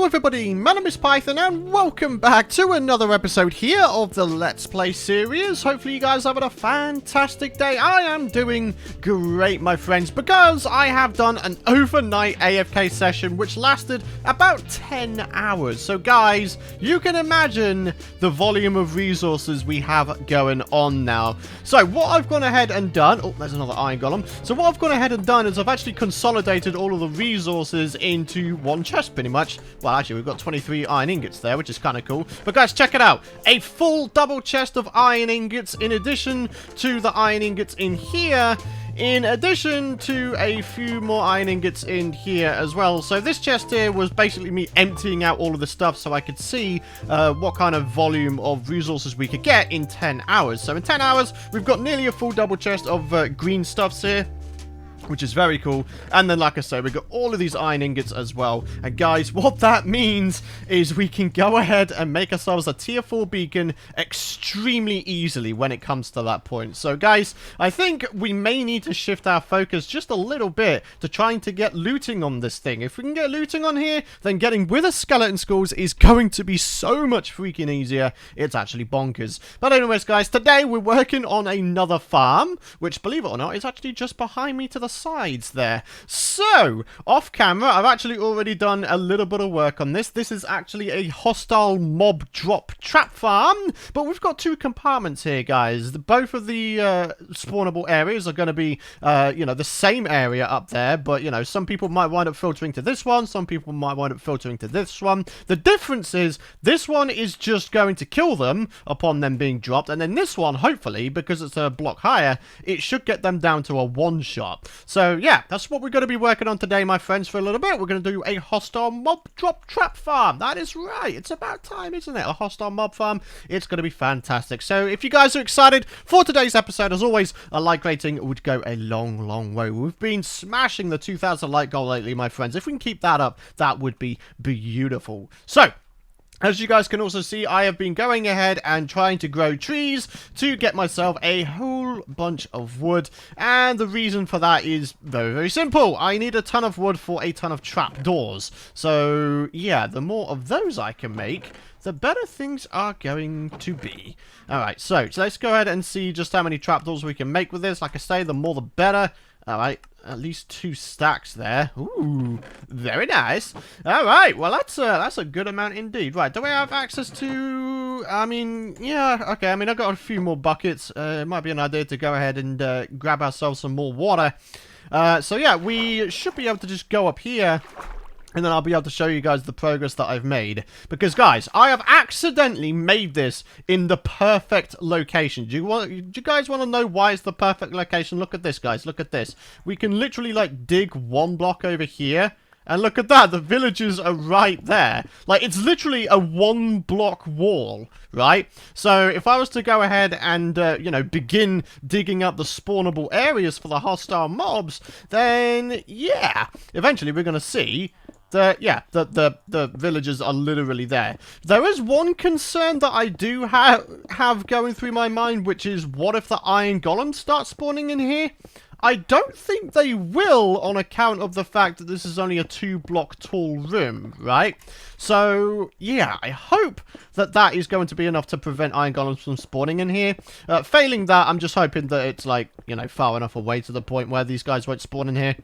Hello everybody, my name is Python and welcome back to another episode here of the Let's Play series. Hopefully you guys are having a fantastic day. I am doing great, my friends, because I have done an overnight AFK session which lasted about 10 hours. So guys, you can imagine the volume of resources we have going on now. So what I've gone ahead and done, oh, there's another iron golem. So what I've gone ahead and done is I've actually consolidated all of the resources into one chest pretty much. Well, actually, we've got 23 iron ingots there, which is kind of cool. But guys, check it out. A full double chest of iron ingots in addition to the iron ingots in here, in addition to a few more iron ingots in here as well. So this chest here was basically me emptying out all of the stuff so I could see what kind of volume of resources we could get in 10 hours. So in 10 hours, we've got nearly a full double chest of green stuffs here, which is very cool. And then, like I said, we've got all of these iron ingots as well. And guys, what that means is we can go ahead and make ourselves a tier 4 beacon extremely easily when it comes to that point. So guys, I think we may need to shift our focus just a little bit to trying to get looting on this thing. If we can get looting on here, then getting wither skeleton skulls is going to be so much freaking easier. It's actually bonkers. But anyways, guys, today we're working on another farm, which, believe it or not, is actually just behind me to the sides there. So off camera, I've actually already done a little bit of work on this. This is actually a hostile mob drop trap farm, but we've got two compartments here, guys. Both of the spawnable areas are going to be you know, the same area up there, but you know, some people might wind up filtering to this one, some people might wind up filtering to this one. The difference is this one is just going to kill them upon them being dropped, and then this one, hopefully, because it's a block higher, it should get them down to a one shot. So yeah, that's what we're going to be working on today, my friends, for a little bit. We're going to do a hostile mob drop trap farm. That is right. It's about time, isn't it? A hostile mob farm. It's going to be fantastic. So if you guys are excited for today's episode, as always, a like rating would go a long, long way. We've been smashing the 2,000 like goal lately, my friends. If we can keep that up, that would be beautiful. So as you guys can also see, I have been going ahead and trying to grow trees to get myself a whole bunch of wood. And the reason for that is very, very simple. I need a ton of wood for a ton of trapdoors. So, yeah, the more of those I can make, the better things are going to be. Alright, so let's go ahead and see just how many trapdoors we can make with this. Like I say, the more the better. Alright, at least 2 stacks there. Ooh, very nice. Alright, well that's a good amount indeed. Right, do we have access to... I mean, yeah, okay, I mean, I've got a few more buckets. It might be an idea to go ahead and grab ourselves some more water. So yeah, we should be able to just go up here, and then I'll be able to show you guys the progress that I've made. Because, guys, I have accidentally made this in the perfect location. Do you guys want to know why it's the perfect location? Look at this, guys. Look at this. We can literally, like, dig one block over here. And look at that. The villagers are right there. Like, it's literally a 1-block wall, right? So, if I was to go ahead and, you know, begin digging up the spawnable areas for the hostile mobs, then, yeah, eventually we're going to see... the villagers are literally there. There is one concern that I do have going through my mind, which is, what if the iron golems start spawning in here? I don't think they will, on account of the fact that this is only a 2-block tall room, right? So, yeah, I hope that that is going to be enough to prevent iron golems from spawning in here. Failing that, I'm just hoping that it's, like, you know, far enough away to the point where these guys won't spawn in here.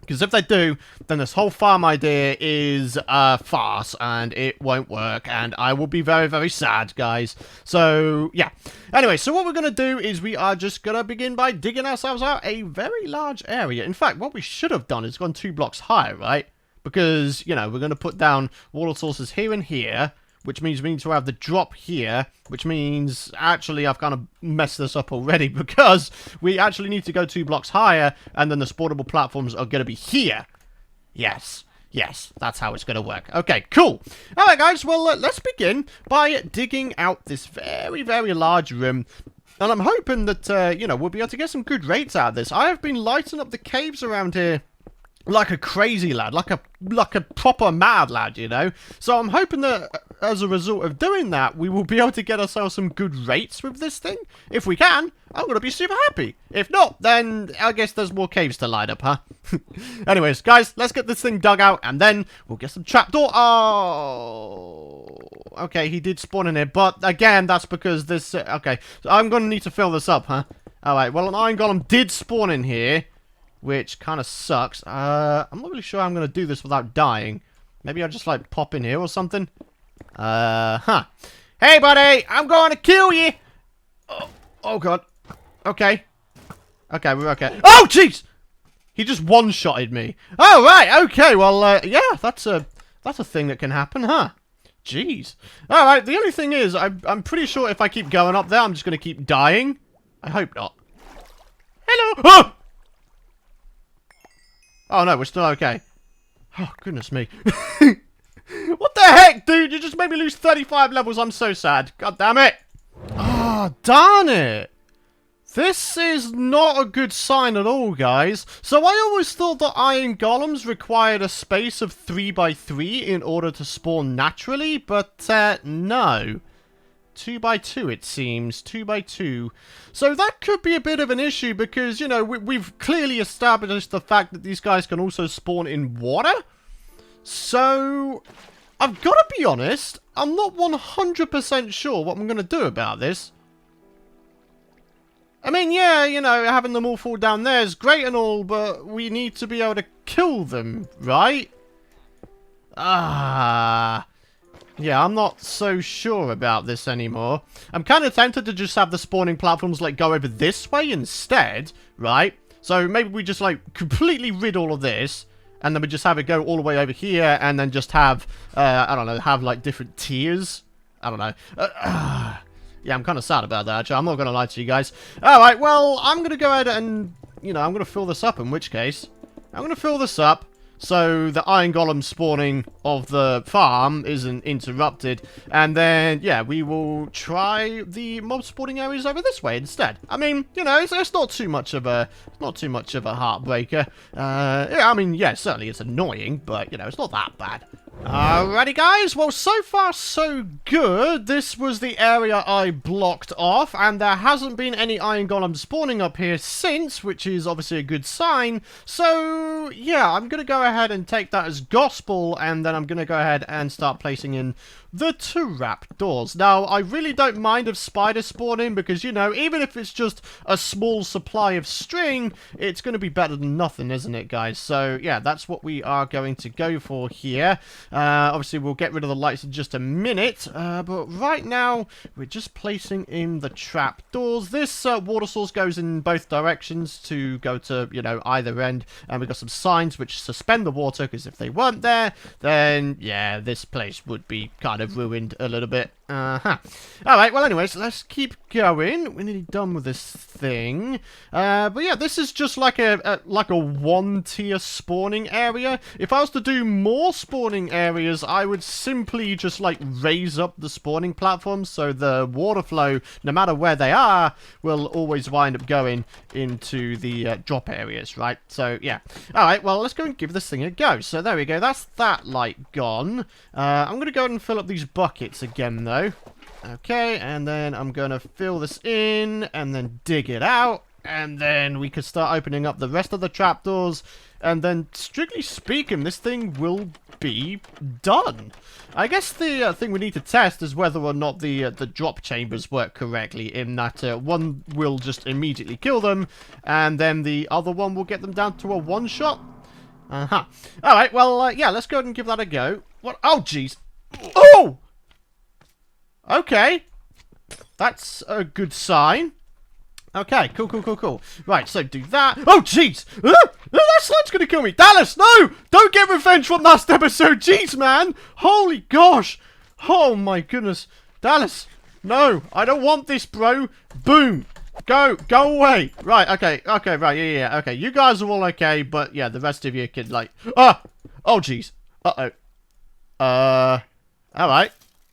Because if they do, then this whole farm idea is a farce, and it won't work, and I will be very, very sad, guys. So, yeah. Anyway, so what we're going to do is we are just going to begin by digging ourselves out a very large area. In fact, what we should have done is gone 2 blocks higher, right? Because, you know, we're going to put down water sources here and here, which means we need to have the drop here, which means, actually, I've kind of messed this up already, because we actually need to go 2 blocks higher, and then the spawnable platforms are going to be here. Yes. Yes, that's how it's going to work. Okay, cool. Alright, guys, well, let's begin by digging out this very, very large room. And I'm hoping that, you know, we'll be able to get some good rates out of this. I have been lighting up the caves around here like a crazy lad, like a proper mad lad, you know. So I'm hoping that as a result of doing that, we will be able to get ourselves some good rates with this thing. If we can, I'm going to be super happy. If not, then I guess there's more caves to light up, huh? Anyways, guys, let's get this thing dug out, and then we'll get some trapdoor. Oh, okay, he did spawn in here, but again, that's because this... okay, so I'm going to need to fill this up, huh? Alright, well, an iron golem did spawn in here, which kind of sucks. I'm not really sure how I'm going to do this without dying. Maybe I'll just, like, pop in here or something. Hey, buddy! I'm going to kill you! Oh, God. Okay. Okay, we're okay. Oh, jeez! He just one-shotted me. Oh, right, okay, well, yeah, that's a thing that can happen, huh? Jeez. Alright, the only thing is, I'm pretty sure if I keep going up there, I'm just going to keep dying. I hope not. Hello! Oh! Oh, no, we're still okay. Oh, goodness me. What the heck, dude? You just made me lose 35 levels. I'm so sad. God damn it. Oh, darn it. This is not a good sign at all, guys. So I always thought that iron golems required a space of 3 by 3 in order to spawn naturally, but no. 2 by 2, it seems. 2 by 2. So that could be a bit of an issue because, you know, we've clearly established the fact that these guys can also spawn in water. So, I've got to be honest, I'm not 100% sure what I'm going to do about this. I mean, yeah, you know, having them all fall down there is great and all, but we need to be able to kill them, right? Yeah, I'm not so sure about this anymore. I'm kind of tempted to just have the spawning platforms, like, go over this way instead, right? So maybe we just, like, completely rid all of this, and then we just have it go all the way over here, and then just have, I don't know, have, like, different tiers. I don't know. Yeah, I'm kind of sad about that, actually. I'm not going to lie to you guys. Alright, well, I'm going to go ahead and, you know, I'm going to fill this up, in which case, I'm going to fill this up. So the iron golem spawning of the farm isn't interrupted, and then yeah, we will try the mob spawning areas over this way instead. I mean, you know, it's not too much of a heartbreaker. Yeah, I mean, yeah, certainly it's annoying, but you know, it's not that bad. Alrighty guys, well so far so good. This was the area I blocked off, and there hasn't been any iron golems spawning up here since, which is obviously a good sign. So yeah, I'm gonna go ahead and take that as gospel, and then I'm gonna go ahead and start placing in the trap doors. Now, I really don't mind if spiders spawn in, because, you know, even if it's just a small supply of string, it's going to be better than nothing, isn't it, guys? So, yeah, that's what we are going to go for here. Obviously, we'll get rid of the lights in just a minute, but right now, we're just placing in the trap doors. This water source goes in both directions to go to, you know, either end, and we've got some signs which suspend the water, because if they weren't there, then, yeah, this place would be kind of ruined a little bit. Alright, well anyways, let's keep going. We're nearly done with this thing. But yeah, this is just like a one-tier spawning area. If I was to do more spawning areas, I would simply just like raise up the spawning platforms, so the water flow, no matter where they are, will always wind up going into the drop areas, right? So yeah. Alright, well let's go and give this thing a go. So there we go, that's that light gone. I'm going to go ahead and fill up these buckets again though. Okay, and then I'm going to fill this in, and then dig it out, and then we can start opening up the rest of the trapdoors, and then, strictly speaking, this thing will be done. I guess the thing we need to test is whether or not the drop chambers work correctly, in that one will just immediately kill them, and then the other one will get them down to a one-shot. Alright, well, yeah, let's go ahead and give that a go. What? Oh, jeez. Oh! Okay, that's a good sign. Okay, cool. Right, so do that. Oh, jeez! That slime's gonna kill me. Dallas, no! Don't get revenge from last episode. Jeez, man. Holy gosh. Oh, my goodness. Dallas, no. I don't want this, bro. Boom. Go away. Right, okay, right, yeah, okay. You guys are all okay, but, yeah, the rest of you can, like... Oh, jeez. Uh-oh. Alright.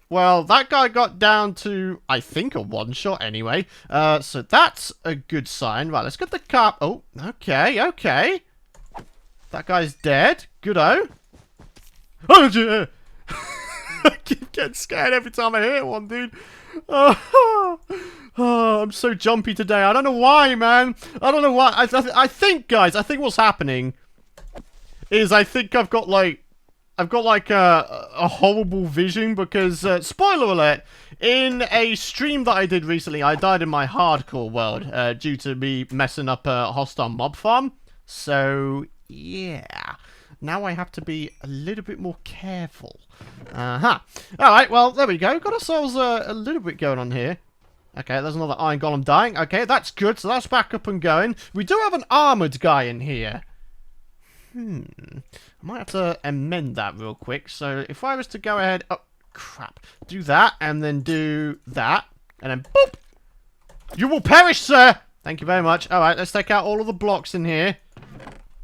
Well, that guy got down to, I think, a one-shot anyway. So that's a good sign. Right, let's get the car... Oh, okay. That guy's dead. Good-o. Oh, I keep getting scared every time I hear one, dude. Oh, I'm so jumpy today. I don't know why, man. I don't know why. I think, guys, I think what's happening is I think I've got like a horrible vision because, spoiler alert, in a stream that I did recently, I died in my hardcore world due to me messing up a hostile mob farm. So, yeah. Now I have to be a little bit more careful. Alright, well, there we go. Got ourselves a little bit going on here. Okay, there's another iron golem dying. Okay, that's good. So that's back up and going. We do have an armored guy in here. I might have to amend that real quick. So if I was to go ahead... Oh, crap. Do that, and then do that. And then boop! You will perish, sir! Thank you very much. Alright, let's take out all of the blocks in here.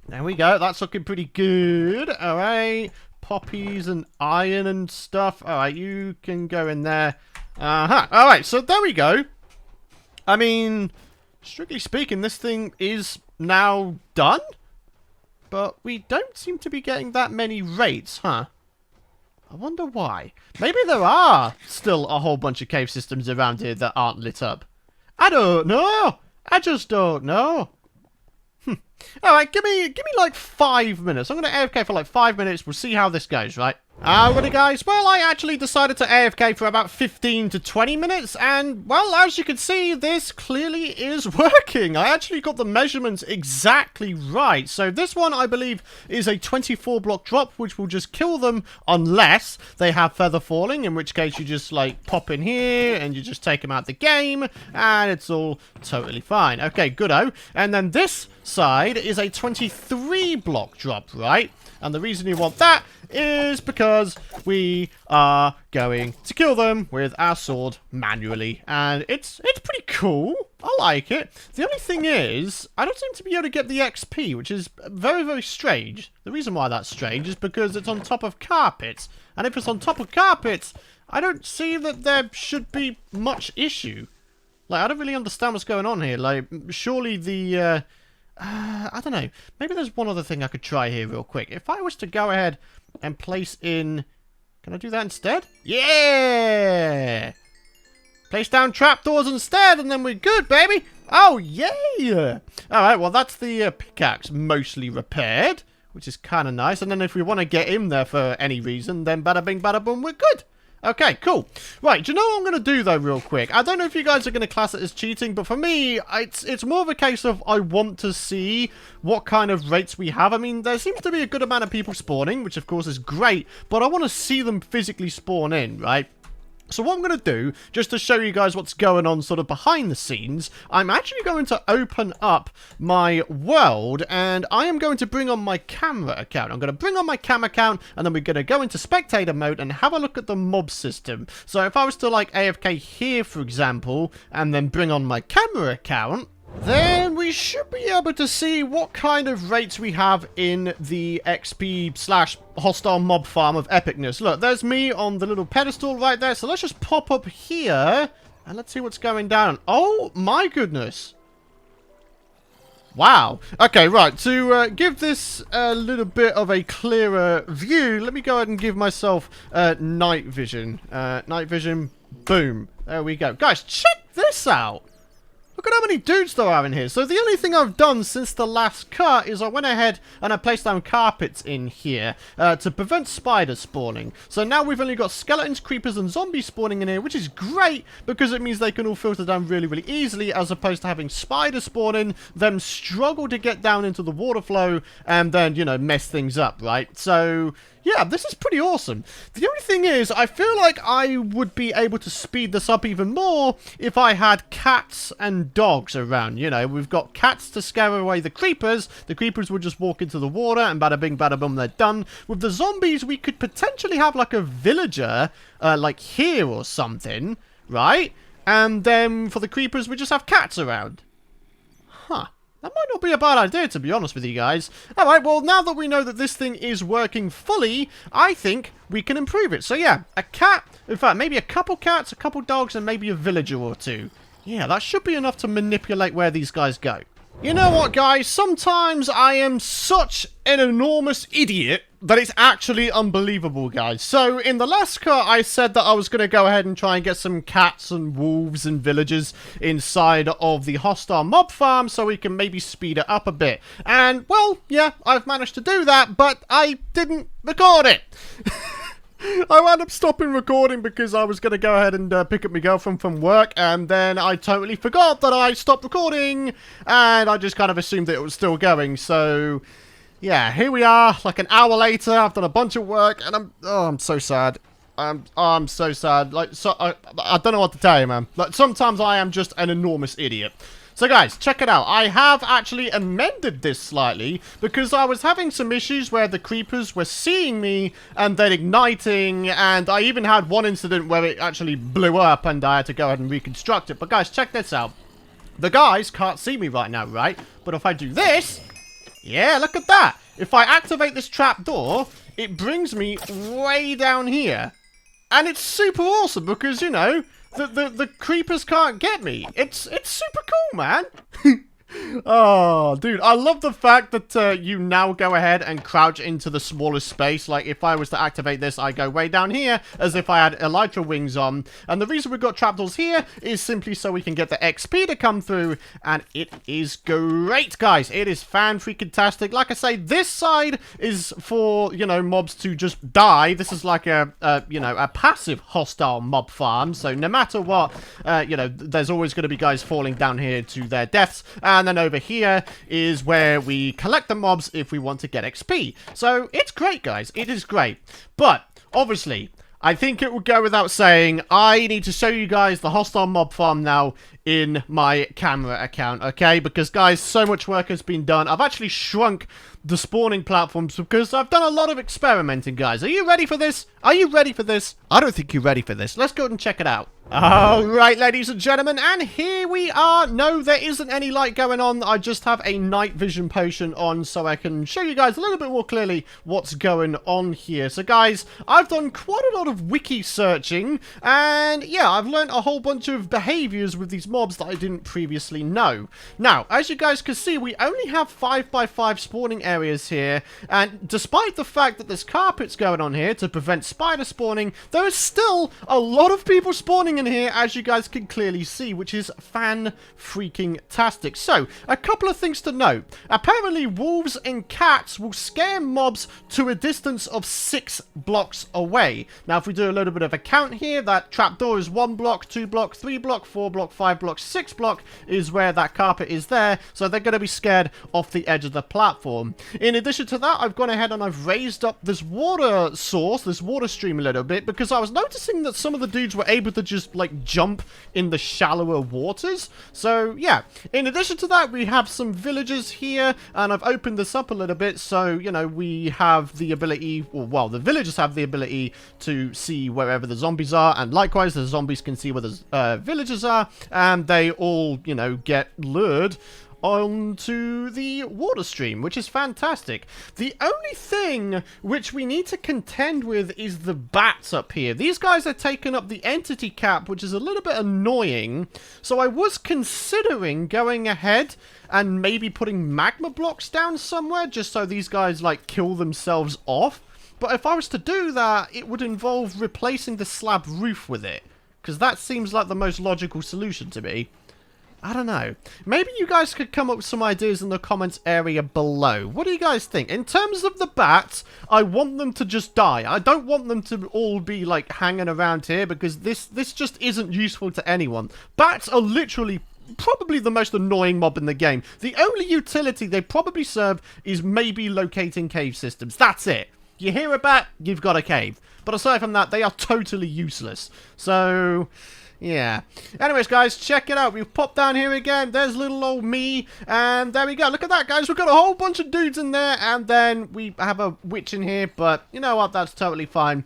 There we go. That's looking pretty good. Alright. Poppies and iron and stuff. Alright, you can go in there. Alright, so there we go. I mean, strictly speaking, this thing is now done. But we don't seem to be getting that many rates, huh? I wonder why. Maybe there are still a whole bunch of cave systems around here that aren't lit up. I don't know. I just don't know. Alright, give me like 5 minutes. I'm going to AFK for like 5 minutes. We'll see how this goes, right? Alrighty, guys. Well, I actually decided to AFK for about 15 to 20 minutes. And, well, as you can see, this clearly is working. I actually got the measurements exactly right. So this one, I believe, is a 24 block drop, which will just kill them unless they have feather falling. In which case, you just, like, pop in here and you just take them out the game. And it's all totally fine. Okay, good-o. And then this side is a 23 block drop, right? And the reason you want that is because we are going to kill them with our sword manually. And it's pretty cool. I like it. The only thing is, I don't seem to be able to get the XP, which is very, very strange. The reason why that's strange is because it's on top of carpets. And if it's on top of carpets, I don't see that there should be much issue. Like, I don't really understand what's going on here. Like, surely the... I don't know. Maybe there's one other thing I could try here real quick. If I was to go ahead and place in... Can I do that instead? Yeah! Place down trapdoors instead, and then we're good, baby! Oh, yeah! Alright, well, that's the pickaxe mostly repaired, which is kind of nice. And then if we want to get in there for any reason, then bada bing, bada boom, we're good! Okay, cool. Right, do you know what I'm going to do, though, real quick? I don't know if you guys are going to class it as cheating, but for me, it's more of a case of I want to see what kind of rates we have. I mean, there seems to be a good amount of people spawning, which, of course, is great, but I want to see them physically spawn in, right? So what I'm going to do, just to show you guys what's going on sort of behind the scenes, I'm actually going to open up my world, and I am going to bring on my camera account. I'm going to bring on my camera account, and then we're going to go into spectator mode and have a look at the mob system. So if I was to, like, AFK here, for example, and then bring on my camera account, then we should be able to see what kind of rates we have in the XP/hostile mob farm of epicness. Look, there's me on the little pedestal right there. So let's just pop up here and let's see what's going down. Oh my goodness. Wow. Okay, right. To give this a little bit of a clearer view, let me go ahead and give myself night vision. Night vision. Boom. There we go. Guys, check this out. Look at how many dudes there are in here. So the only thing I've done since the last cut is I went ahead and I placed down carpets in here to prevent spiders spawning. So now we've only got skeletons, creepers, and zombies spawning in here, which is great because it means they can all filter down really, really easily, as opposed to having spiders spawn in, them struggle to get down into the water flow, and then, you know, mess things up, right? So... yeah, this is pretty awesome. The only thing is, I feel like I would be able to speed this up even more if I had cats and dogs around. You know, we've got cats to scare away the creepers. The creepers would just walk into the water and bada bing, bada boom, they're done. With the zombies, we could potentially have like a villager, like here or something, right? And then for the creepers, we just have cats around. Huh. That might not be a bad idea, to be honest with you guys. Alright, well, now that we know that this thing is working fully, I think we can improve it. So, yeah, a cat, in fact, maybe a couple cats, a couple dogs, and maybe a villager or two. Yeah, that should be enough to manipulate where these guys go. You know what, guys? Sometimes I am such an enormous idiot that it's actually unbelievable, guys. So, in the last cut, I said that I was going to go ahead and try and get some cats and wolves and villagers inside of the hostile mob farm so we can maybe speed it up a bit. And, well, yeah, I've managed to do that, but I didn't record it. I wound up stopping recording because I was going to go ahead and pick up my girlfriend from work, and then I totally forgot that I stopped recording, and I just kind of assumed that it was still going. So, yeah, here we are, like an hour later. I've done a bunch of work, and I'm so sad. I'm so sad. Like, so I don't know what to tell you, man. Like, sometimes I am just an enormous idiot. So guys, check it out. I have actually amended this slightly because I was having some issues where the creepers were seeing me and then igniting, and I even had one incident where it actually blew up and I had to go ahead and reconstruct it. But guys, check this out. The guys can't see me right now, right? But if I do this, yeah, look at that. If I activate this trap door, it brings me way down here. And it's super awesome because, you know, the creepers can't get me. It's super cool, man. Oh, dude, I love the fact that you now go ahead and crouch into the smallest space. Like, if I was to activate this, I go way down here, as if I had elytra wings on. And the reason we've got trapdoors here is simply so we can get the XP to come through, and it is great, guys. It is fan-freaking-tastic. Like I say, this side is for, you know, mobs to just die. This is like you know, a passive hostile mob farm, so no matter what, you know, there's always going to be guys falling down here to their deaths. And then over here is where we collect the mobs if we want to get XP. So it's great, guys. It is great. But obviously, I think it would go without saying, I need to show you guys the hostile mob farm now in my camera account, okay? Because, guys, so much work has been done. I've actually shrunk the spawning platforms because I've done a lot of experimenting, guys. Are you ready for this? Are you ready for this? I don't think you're ready for this. Let's go and check it out. Alright, ladies and gentlemen, and here we are. No, there isn't any light going on. I just have a night vision potion on so I can show you guys a little bit more clearly what's going on here. So, guys, I've done quite a lot of wiki searching, and yeah, I've learned a whole bunch of behaviors with these mobs that I didn't previously know. Now, as you guys can see, we only have 5x5 spawning areas here, and despite the fact that there's carpets going on here to prevent spider spawning, there is still a lot of people spawning in here, as you guys can clearly see, which is fan-freaking-tastic. So, a couple of things to note. Apparently, wolves and cats will scare mobs to a distance of 6 blocks away. Now, if we do a little bit of a count here, that trapdoor is 1 block, 2 block, 3 block, 4 block, 5 block, 6 block is where that carpet is there, so they're going to be scared off the edge of the platform. In addition to that, I've gone ahead and I've raised up this water source, this water stream a little bit, because I was noticing that some of the dudes were able to just like jump in the shallower waters. So yeah, in addition to that, we have some villagers here, and I've opened this up a little bit so, you know, we have the ability, or well, the villagers have the ability to see wherever the zombies are, and likewise the zombies can see where the villagers are, and they all, you know, get lured onto the water stream, which is fantastic. The only thing which we need to contend with is the bats up here. These guys are taking up the entity cap, which is a little bit annoying. So I was considering going ahead and maybe putting magma blocks down somewhere just so these guys like kill themselves off. But if I was to do that, it would involve replacing the slab roof with it, because that seems like the most logical solution to me. I don't know. Maybe you guys could come up with some ideas in the comments area below. What do you guys think? In terms of the bats, I want them to just die. I don't want them to all be, like, hanging around here, because this just isn't useful to anyone. Bats are literally probably the most annoying mob in the game. The only utility they probably serve is maybe locating cave systems. That's it. You hear a bat, you've got a cave. But aside from that, they are totally useless. So yeah. Anyways, guys, check it out. We've popped down here again. There's little old me. And there we go. Look at that, guys. We've got a whole bunch of dudes in there. And then we have a witch in here. But you know what? That's totally fine.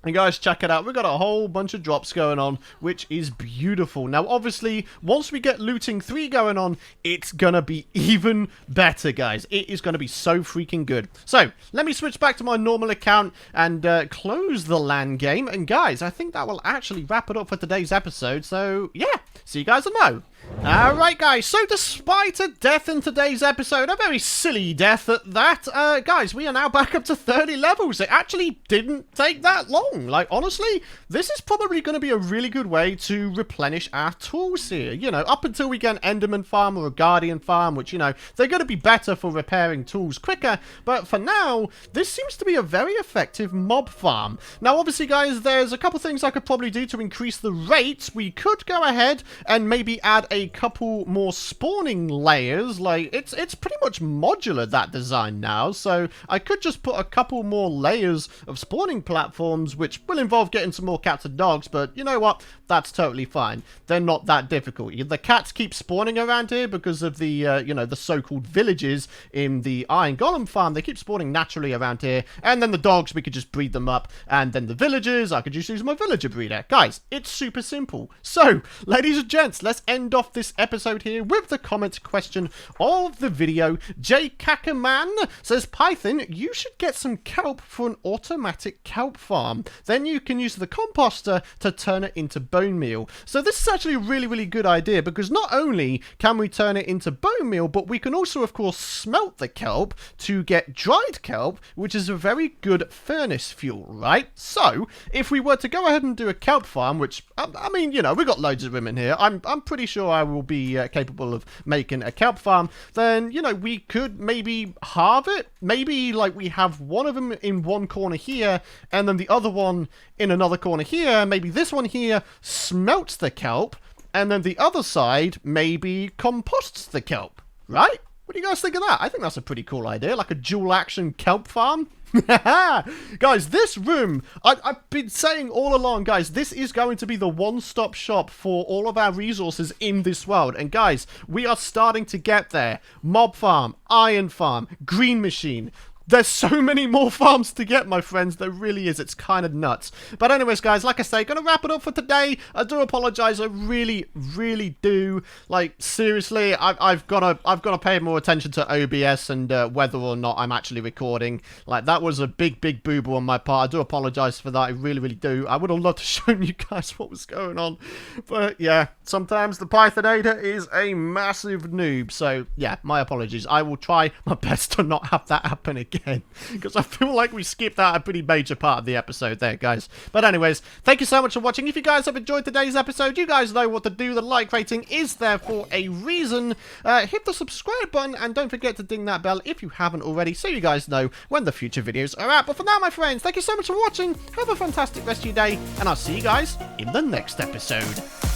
And guys, check it out. We've got a whole bunch of drops going on, which is beautiful. Now, obviously, once we get looting 3 going on, it's gonna be even better, guys. It is gonna be so freaking good. So, let me switch back to my normal account and close the LAN game. And guys, I think that will actually wrap it up for today's episode. So, yeah. so you guys will know. Alright guys, so despite a death in today's episode, a very silly death at that, guys, we are now back up to 30 levels. It actually didn't take that long. Like, honestly, this is probably going to be a really good way to replenish our tools here. You know, up until we get an Enderman farm or a Guardian farm, which, you know, they're going to be better for repairing tools quicker. But for now, this seems to be a very effective mob farm. Now, obviously, guys, there's a couple things I could probably do to increase the rate. We could go ahead and maybe add a couple more spawning layers. Like, it's pretty much modular, that design now, so I could just put a couple more layers of spawning platforms, which will involve getting some more cats and dogs, but you know what, that's totally fine. They're not that difficult. The cats keep spawning around here because of the you know, the so-called villages in the Iron Golem farm. They keep spawning naturally around here, and then the dogs, we could just breed them up, and then the villagers, I could just use my villager breeder. Guys, it's super simple. So, ladies and gents, let's end off this episode here with the comment question of the video. J Kakaman says, Python, you should get some kelp for an automatic kelp farm. Then you can use the composter to turn it into bone meal. So this is actually a really, really good idea, because not only can we turn it into bone meal, but we can also, of course, smelt the kelp to get dried kelp, which is a very good furnace fuel, right? So, if we were to go ahead and do a kelp farm, which, I mean, you know, we've got loads of room in here. I'm pretty sure I will be capable of making a kelp farm. Then, you know, we could maybe halve it. Maybe, like, we have one of them in one corner here, and then the other one in another corner here. Maybe this one here smelts the kelp, and then the other side maybe composts the kelp, right? What do you guys think of that? I think that's a pretty cool idea, like a dual action kelp farm. Guys, this room, I've been saying all along, guys, this is going to be the one-stop shop for all of our resources in this world. And guys, we are starting to get there. Mob farm, iron farm, green machine. There's so many more farms to get, my friends. There really is. It's kind of nuts. But anyways, guys, like I say, gonna wrap it up for today. I do apologize. I really, really do. Like, seriously, I've got to pay more attention to OBS and whether or not I'm actually recording. Like, that was a big boo-boo on my part. I do apologize for that. I really, really do. I would have loved to show you guys what was going on. But yeah, sometimes the Pythonator is a massive noob. So yeah, my apologies. I will try my best to not have that happen again. Because I feel like we skipped out a pretty major part of the episode there, guys. But anyways, thank you so much for watching. If you guys have enjoyed today's episode, you guys know what to do. The like rating is there for a reason. Hit the subscribe button, and don't forget to ding that bell if you haven't already, so you guys know when the future videos are out. But for now, my friends, thank you so much for watching. Have a fantastic rest of your day, and I'll see you guys in the next episode.